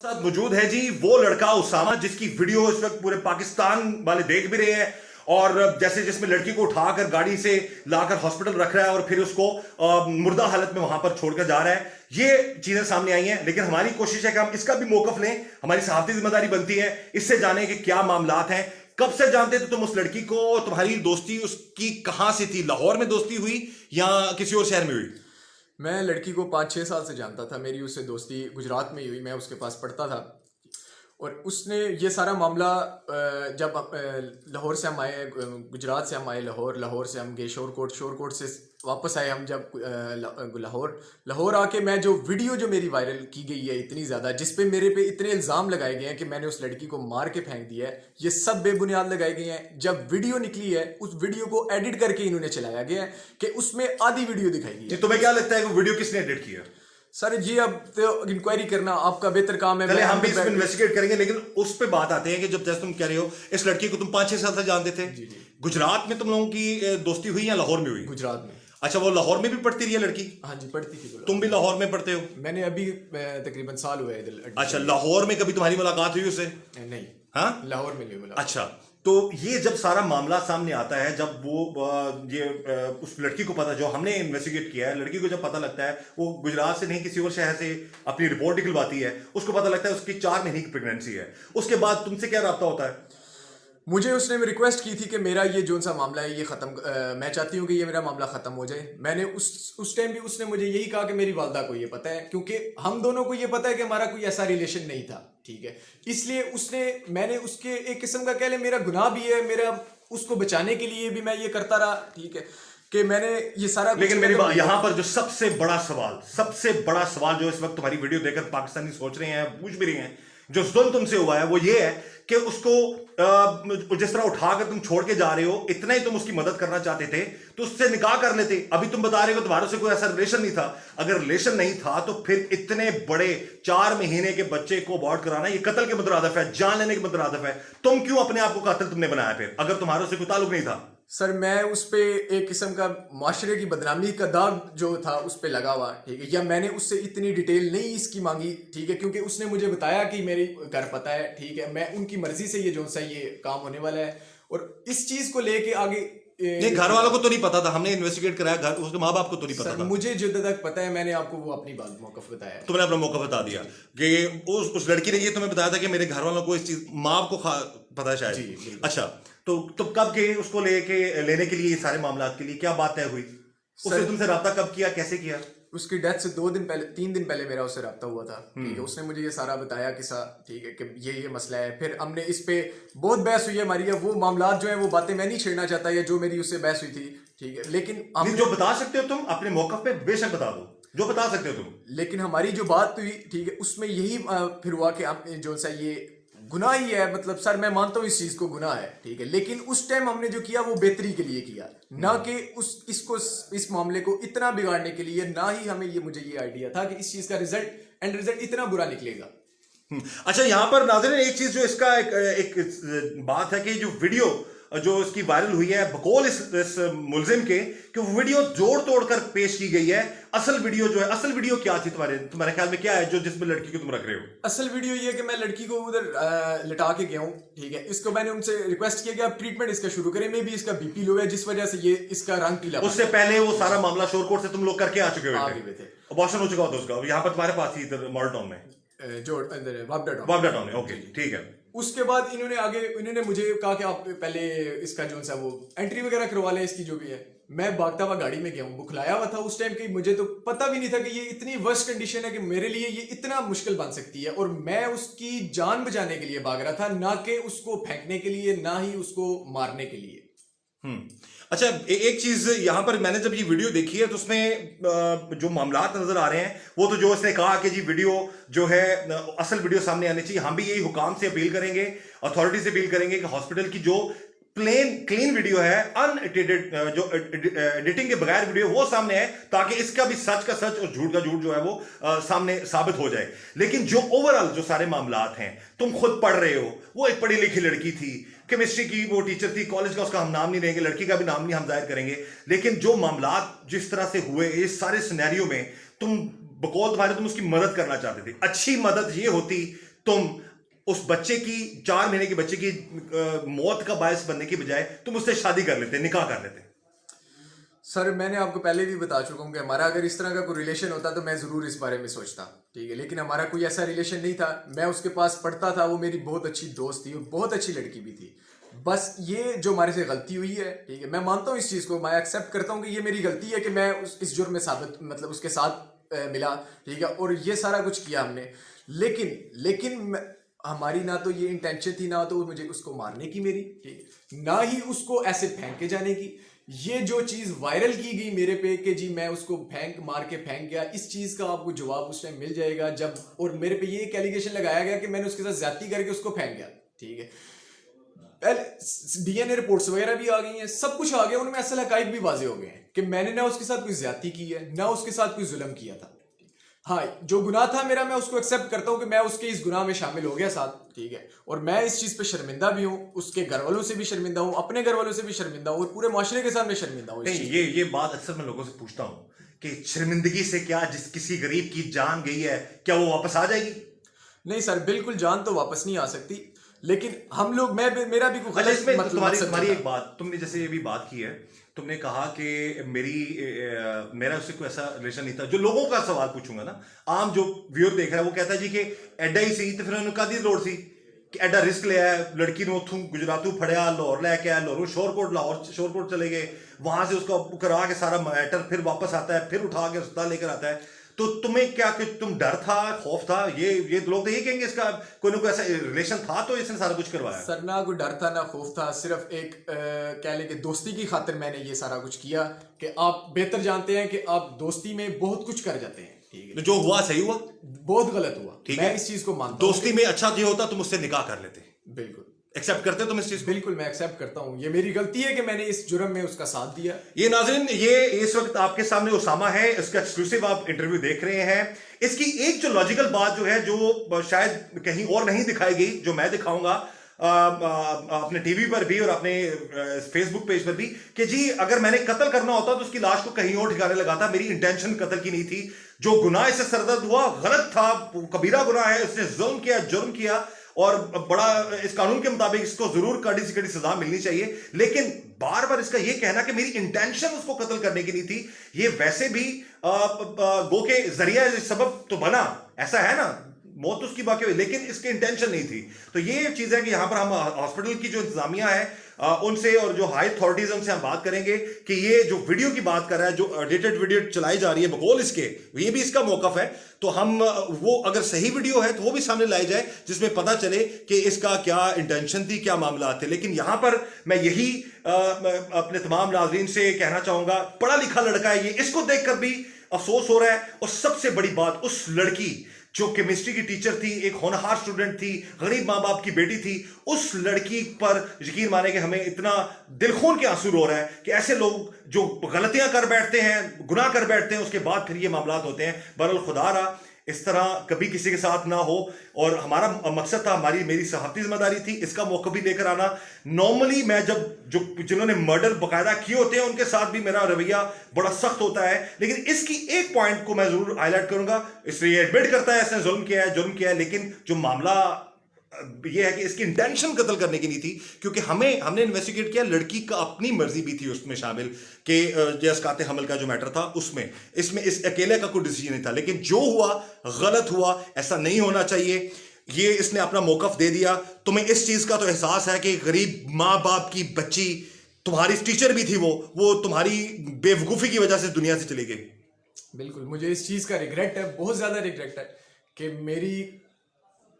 साथ मौजूद है जी वो लड़का उसामा जिसकी वीडियो इस वक्त पूरे पाकिस्तान वाले देख भी रहे हैं। और जैसे जिसमें लड़की को उठाकर गाड़ी से लाकर हॉस्पिटल रख रहा है और फिर उसको मुर्दा हालत में वहां पर छोड़कर जा रहा है। ये चीजें सामने आई हैं, लेकिन हमारी कोशिश है कि हम इसका भी मौकफ लें। हमारी सहाफती जिम्मेदारी बनती है इससे जाने कि क्या मामलात हैं। कब से जानते थे तुम उस लड़की को? तुम्हारी दोस्ती उसकी कहां से थी? लाहौर में दोस्ती हुई या किसी और शहर में हुई? मैं लड़की को 5-6 साल से जानता था। मेरी उससे दोस्ती गुजरात में ही हुई। मैं उसके पास पढ़ता था और उसने ये सारा मामला जब लाहौर से हम आए, गुजरात से हम आए लाहौर, लाहौर से हम गए शोरकोट से वापस आए हम जब लाहौर आके मैं जो वीडियो जो मेरी वायरल की गई है इतनी ज़्यादा, जिस पे मेरे पे इतने इल्ज़ाम लगाए गए हैं कि मैंने उस लड़की को मार के फेंक दिया है, ये सब बेबुनियाद लगाए गए हैं। जब वीडियो निकली है उस वीडियो को एडिट करके इन्होंने चलाया गया है कि उसमें आधी वीडियो दिखाई गई है। तुम्हें क्या लगता है कि वीडियो किसने एडिट किया? सर जी अब तो इंक्वायरी करना आपका बेहतर काम है। हम भी इसमें इन्वेस्टिगेट करेंगे, लेकिन उस पे बात आते हैं कि जब जैसे तुम कह रहे हो इस लड़की को तुम 5-6 साल से जानते थे। जी जी। गुजरात में तुम लोगों की दोस्ती हुई या लाहौर में हुई? गुजरात में। अच्छा, वो लाहौर में भी पढ़ती रही है लड़की? हाँ जी, पढ़ती थी। तुम भी लाहौर में पढ़ते हो? मैंने अभी तकरीबन साल हुआ है इधर। अच्छा, लाहौर में कभी तुम्हारी मुलाकात हुई उससे? नहीं। हाँ, लाहौर में नहीं मुलाकात। अच्छा, तो ये जब सारा मामला सामने आता है, जब वो उस लड़की को पता, जो हमने इन्वेस्टिगेट किया है, लड़की को जब पता लगता है, वो गुजरात से नहीं किसी और शहर से अपनी रिपोर्ट निकलवाती है, उसको पता लगता है उसकी 4 महीने की प्रेगनेंसी है, उसके बाद तुमसे क्या राब्ता होता है? मुझे उसने रिक्वेस्ट की थी कि मेरा ये जो सा मामला है ये ख़त्म, मैं चाहती हूँ कि ये मेरा मामला ख़त्म हो जाए। मैंने उस टाइम भी उसने मुझे यही कहा कि मेरी वालदा को ये पता है, क्योंकि हम दोनों को ये पता है कि हमारा कोई ऐसा रिलेशन नहीं था, ठीक है। इसलिए मैंने उसके एक किस्म का कह ले मेरा गुनाह भी है, मेरा उसको बचाने के लिए भी मैं ये करता रहा, ठीक है, कि मैंने ये सारा। लेकिन मेरी बात यहाँ पर जो सबसे बड़ा सवाल जो इस वक्त तुम्हारी वीडियो देखकर पाकिस्तानी सोच रहे हैं, पूछ भी रहे हैं, जो जुल्म तुमसे हुआ है वो ये है कि उसको जिस तरह उठाकर तुम छोड़ के जा रहे हो, इतना ही तुम उसकी मदद करना चाहते थे तो उससे निकाह कर लेते। अभी तुम बता रहे हो तुम्हारे से कोई ऐसा रिलेशन नहीं था। अगर रिलेशन नहीं था तो फिर इतने बड़े 4 महीने के बच्चे को अबॉर्ट कराना ये कत्ल के मुतरादिफ है, जान लेने के मुतरादिफ है। तुम क्यों अपने आप को कातिल तुमने बनाया फिर, अगर तुम्हारे से कोई ताल्लुक नहीं था? सर मैं उस पे एक किस्म का माशरे की बदनामी का दाग जो था उस पे लगा हुआ, ठीक है। या मैंने उससे इतनी डिटेल नहीं इसकी मांगी, ठीक है, क्योंकि उसने मुझे बताया कि मेरी घर पता है, ठीक है, मैं उनकी मर्जी से ये जो सा ये काम होने वाला है। और इस चीज को लेके आगे नहीं, घर वालों को तो नहीं पता था, हमने इन्वेस्टिगेट कराया, घर उसके माँ बाप को तो नहीं पता था। मुझे जितना तक पता है मैंने आपको वो अपनी बात मौकफ बताया। तुमने अपना मौका बता दिया कि उस लड़की ने ये तुम्हें बताया था कि मेरे घर वालों को इस चीज, माँ को पता है शायद। जी, अच्छा, तो कब गए उसको लेने के लिए, ये सारे मामला के लिए क्या बात तय हुई? उसने तुमसे राब्ता कब किया, कैसे किया? उसकी डेथ से 3 दिन पहले मेरा उससे रब्ता हुआ था, ठीक है। उसने मुझे ये सारा बताया किस्सा, ठीक है, कि ये मसला है। फिर हमने इस पे बहुत बहस हुई है हमारी। वो मामलात जो है वो बातें मैं नहीं छेड़ना चाहता, या जो मेरी उससे बहस हुई थी, ठीक है, लेकिन हम जो बता सकते हो तुम अपने मौकफ पे बेशक बता दो, जो बता सकते हो तुम। लेकिन हमारी जो बात हुई, ठीक है, उसमें यही फिर हुआ कि हम जो सा ये गुनाह ही है। मतलब सर मैं मानता हूँ इस चीज को गुनाह है, ठीक है, लेकिन उस टाइम हमने जो किया वो बेहतरी के लिए किया, ना कि इस मामले को इतना बिगाड़ने के लिए। ना ही मुझे ये आइडिया था कि इस चीज का रिजल्ट इतना बुरा निकलेगा। अच्छा, यहां पर नाज़रीन एक चीज जो इसका एक बात है कि जो वीडियो जो इसकी वायरल हुई है बकौल इस मुलजिम के, कि वो वीडियो जोड़ तोड़ कर पेश की गई है। असल वीडियो क्या थी तुम्हारे ख्याल में? क्या है जो जिसमें लड़की को तुम रख रहे हो? असल वीडियो ये है कि मैं लड़की को उधर लिटा के गया हूँ, ठीक है। इसको मैंने उनसे रिक्वेस्ट किया कि आप ट्रीटमेंट इसका शुरू करें, मे भी इसका बीपी लो है जिस वजह से ये इसका रंग पीला। उससे पहले वो सारा मामला शोरकोट से तुम लोग करके आ चुके थे, अबॉर्शन हो चुका होता उसका, यहाँ पर तुम्हारे पास ही इधर मॉडल टाउन में, जो वापडा टाउन में। ओके, ठीक है। उसके बाद इन्होंने मुझे कहा कि आप पहले इसका जो सा वो एंट्री वगैरह करवा लें इसकी जो भी है। मैं भागता हुआ गाड़ी में गया हूँ, बुखलाया हुआ था उस टाइम की। मुझे तो पता भी नहीं था कि ये इतनी वर्स्ट कंडीशन है कि मेरे लिए ये इतना मुश्किल बन सकती है। और मैं उसकी जान बचाने के लिए भाग रहा था, ना कि उसको फेंकने के लिए, ना ही उसको मारने के लिए। अच्छा, एक चीज यहां पर मैंने जब ये वीडियो देखी है तो उसमें जो मामलात नजर आ रहे हैं वो तो जो उसने कहा कि जी वीडियो जो है असल वीडियो सामने आनी चाहिए। हम भी यही हुकाम से अपील करेंगे, अथॉरिटी से अपील करेंगे कि हॉस्पिटल की जो क्लीन वीडियो है, अनएडिटेड, जो एडिटिंग के बगैर वीडियो वो सामने है, ताकि इसका भी सच का सच और झूठ का झूठ जो है वो सामने साबित हो जाए। लेकिन जो ओवरऑल जो सारे मामलात हैं, तुम खुद पढ़ रहे हो, वो एक पढ़ी लिखी लड़की थी, केमिस्ट्री की वो टीचर थी, कॉलेज का उसका हम नाम नहीं लेंगे, लड़की का भी नाम नहीं हम जाहिर करेंगे, लेकिन जो मामलात जिस तरह से हुए इस सारे सिनेरियो में, तुम उसकी मदद करना चाहते थे। अच्छी मदद ये होती तुम उस बच्चे की 4 महीने के बच्चे की मौत का बायस बनने की बजाय तुम उससे शादी कर लेते, निकाह कर लेते? सर मैंने आपको पहले भी बता चुका हूँ कि हमारा अगर इस तरह का कोई रिलेशन होता तो मैं ज़रूर इस बारे में सोचता, ठीक है, लेकिन हमारा कोई ऐसा रिलेशन नहीं था। मैं उसके पास पढ़ता था, वो मेरी बहुत अच्छी दोस्त थी और बहुत अच्छी लड़की भी थी। बस ये जो हमारे से गलती हुई है, ठीक है, मैं मानता हूँ इस चीज़ को, मैं एक्सेप्ट करता हूँ कि ये मेरी गलती है कि मैं इस जुर्म में साबित मतलब उसके साथ मिला, ठीक है, और ये सारा कुछ किया हमने। लेकिन हमारी ना तो ये इंटेंशन थी, ना तो मुझे उसको मारने की मेरी, ठीक, ना ही उसको ऐसे फेंक के जाने की। ये जो चीज वायरल की गई मेरे पे कि जी मैं उसको मार के फेंक गया, इस चीज का आपको जवाब उस टाइम मिल जाएगा जब, और मेरे पे ये एक एलिगेशन लगाया गया कि मैंने उसके साथ ज्यादती करके उसको फेंक गया, ठीक है। पहले डीएनए रिपोर्ट्स वगैरह भी आ गई हैं, सब कुछ आ गया, उनमें असल हकाइक भी वाजे हो गए हैं कि मैंने ना उसके साथ कोई ज्यादती की है, ना उसके साथ कोई जुल्म किया था। हाँ, जो गुनाह था मेरा, मैं उसको एक्सेप्ट करता हूँ कि मैं उसके इस गुनाह में शामिल हो गया साथ, ठीक है, और मैं इस चीज पे शर्मिंदा भी हूँ, उसके घर वालों से भी शर्मिंदा हूँ, अपने घर वालों से भी शर्मिंदा हूँ, और पूरे माशरे के सामने शर्मिंदा हूँ। नहीं, ये बात अक्सर मैं लोगों से पूछता हूं कि शर्मिंदगी से क्या, जिस किसी गरीब की जान गई है, क्या वो वापस आ जाएगी? नहीं सर, बिल्कुल जान तो वापस नहीं आ सकती, लेकिन हम लोग, मेरा भी कोई अच्छा, गलत इसमें मतलब तुम्हारी मकसद तुम्हारी नहीं एक था। बात, तुमने जैसे ये भी बात की है, तुमने कहा कि मेरा उससे कोई ऐसा रिलेशन नहीं था। जो लोगों का सवाल पूछूंगा ना, आम जो व्यूअर देख रहा है वो कहता है जी कि एडा ही सी, तो फिर उन्होंने कादी लोड़ सी कि एडा रिस्क लिया है, लड़की ने उथू गुजरातू फड़िया, लाहौर लैके आया, लाहौर शोरकोट चले गए, वहां से उसका करा के सारा मैटर फिर वापस आता है, फिर उठा के अस्पताल लेकर आता है। तो तुम्हें क्या, कि तुम डर था, खौफ था? ये लोग तो यही कहेंगे इसका कोई ना कोई ऐसा रिलेशन था तो इसने सारा कुछ करवाया। सर ना कोई डर था ना खौफ था, सिर्फ एक कह लें कि दोस्ती की खातिर मैंने ये सारा कुछ किया, कि आप बेहतर जानते हैं कि आप दोस्ती में बहुत कुछ कर जाते हैं, ठीक है, जो हुआ सही हुआ, बहुत गलत हुआ, ठीक मैं है, इस चीज को मानता हूं दोस्ती में अच्छा ये होता तुम उससे निकाह कर लेते। बिल्कुल एक्सेप्ट करते हो तुम इस चीज को? बिल्कुल मैं एक्सेप्ट करता हूँ, ये मेरी गलती है कि मैंने इस जुर्म में उसका साथ दिया। ये नाज़रीन, ये इस वक्त आपके सामने उसामा है, इसका एक्सक्लूसिव आप इंटरव्यू देख रहे हैं। इसकी एक जो लॉजिकल बात जो है, जो शायद कहीं और नहीं दिखाई गई, जो मैं दिखाऊंगा अपने टीवी पर भी और अपने फेसबुक पेज पर भी, कि जी अगर मैंने कत्ल करना होता तो उसकी लाश को कहीं और ठिकाने लगाता, मेरी इंटेंशन कत्ल की नहीं थी। जो गुनाह इससे सरदर्द हुआ गलत था, कबीरा गुनाह है, उसने जुल्म किया, जुर्म किया, और बड़ा इस कानून के मुताबिक इसको जरूर कड़ी से कड़ी सजा मिलनी चाहिए। लेकिन बार बार इसका यह कहना कि मेरी इंटेंशन उसको कत्ल करने की नहीं थी, ये वैसे भी गो के जरिया सबब तो बना, ऐसा है ना, मौत उसकी बाकी हुई, लेकिन इसकी इंटेंशन नहीं थी। तो ये चीज है कि यहां पर हम हॉस्पिटल की जो इंतजामिया है उनसे और जो हाई अथॉरिटीज उनसे हम बात करेंगे कि ये जो वीडियो की बात कर रहा है, जो एडिटेड वीडियो चलाई जा रही है बकौल इसके, ये भी इसका मौकफ है। तो हम वो अगर सही वीडियो है तो वो भी सामने लाई जाए, जिसमें पता चले कि इसका क्या इंटेंशन थी, क्या मामला थे। लेकिन यहां पर मैं यही अपने तमाम नाज़रीन से कहना चाहूंगा, पढ़ा लिखा लड़का है ये, इसको देखकर भी अफसोस हो रहा है। और सबसे बड़ी बात, उस लड़की जो केमिस्ट्री की टीचर थी, एक होनहार स्टूडेंट थी, गरीब माँ बाप की बेटी थी, उस लड़की पर यकीन माने कि हमें इतना दिल खून के आंसू रो रहा है कि ऐसे लोग जो गलतियां कर बैठते हैं, गुनाह कर बैठते हैं, उसके बाद फिर ये मामलात होते हैं। बहरहाल खुदा रहा इस तरह कभी किसी के साथ ना हो, और हमारा मकसद था, मेरी सहाफ़ती जिम्मेदारी थी इसका मौका भी लेकर आना। नॉर्मली मैं जिन्होंने मर्डर बाकायदा किए होते हैं उनके साथ भी मेरा रवैया बड़ा सख्त होता है, लेकिन इसकी एक पॉइंट को मैं जरूर हाईलाइट करूंगा। इसलिए एडमिट करता है इसने जुल्म किया है, लेकिन जो मामला यह है कि इसकी इंटेंशन कत्ल करने की नहीं थी, क्योंकि हमने इन्वेस्टिगेट किया, लड़की का अपनी मर्जी भी थी उसमें शामिल, कि जस्काते हमल का जो मैटर था उसमें, इसमें इस अकेले का कोई डिसीजन नहीं था। लेकिन जो हुआ गलत हुआ, ऐसा नहीं होना चाहिए। ये इसने अपना मौकफ दे दिया। तुम्हें इस चीज का तो एहसास है कि गरीब माँ बाप की बच्ची, तुम्हारी टीचर भी थी, वो तुम्हारी बेवकूफी की वजह से दुनिया से चली गई। बिल्कुल, मुझे इस चीज का रिग्रेट है, बहुत ज्यादा रिग्रेट है कि मेरी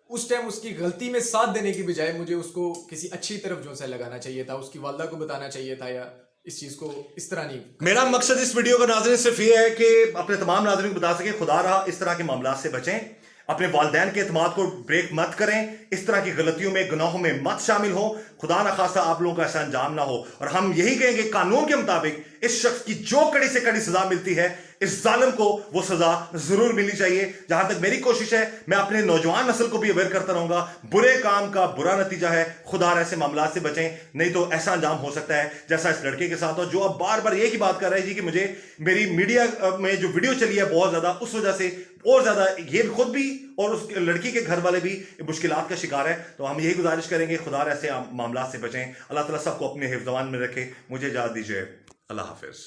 उस टाइम उसकी गलती में साथ देने की बजाय मुझे उसको किसी अच्छी तरफ जो है लगाना चाहिए था, उसकी वालदा को बताना चाहिए था, या इस चीज को इस तरह नहीं। मेरा मकसद इस वीडियो का नाज़रीन सिर्फ ये है कि अपने तमाम नाज़रीन को बता सके, खुदा रहा इस तरह के मामलात से बचें, अपने वालिदैन के एतमाद को ब्रेक मत करें, इस तरह की गलतियों में, गुनाहों में मत शामिल हो, खुदा न खासा आप लोगों का ऐसा अंजाम ना हो। और हम यही कहेंगे, कानून के मुताबिक इस शख्स की जो कड़ी से कड़ी सजा मिलती है इस जालिम को वो सजा जरूर मिलनी चाहिए। जहां तक मेरी कोशिश है, मैं अपने नौजवान नस्ल को भी अवेयर करता रहूंगा, बुरे काम का बुरा नतीजा है, खुदा ऐसे मामला से बचें, नहीं तो ऐसा अंजाम हो सकता है जैसा इस लड़के के साथ हो, जो अब बार बार एक ही बात कर रहे हैं जी कि मुझे मेरी मीडिया में जो वीडियो चली है बहुत ज्यादा, उस वजह से और ज्यादा ये खुद भी और उस लड़की के घर वाले भी मुश्किलात का शिकार है। तो हम यही गुजारिश करेंगे, खुदा ऐसे मामला से बचें, अल्लाह ताला सबको अपने हिफ्ज़-ए-अमान में रखे। मुझे इजाज़त दीजिए, अल्लाह हाफिज।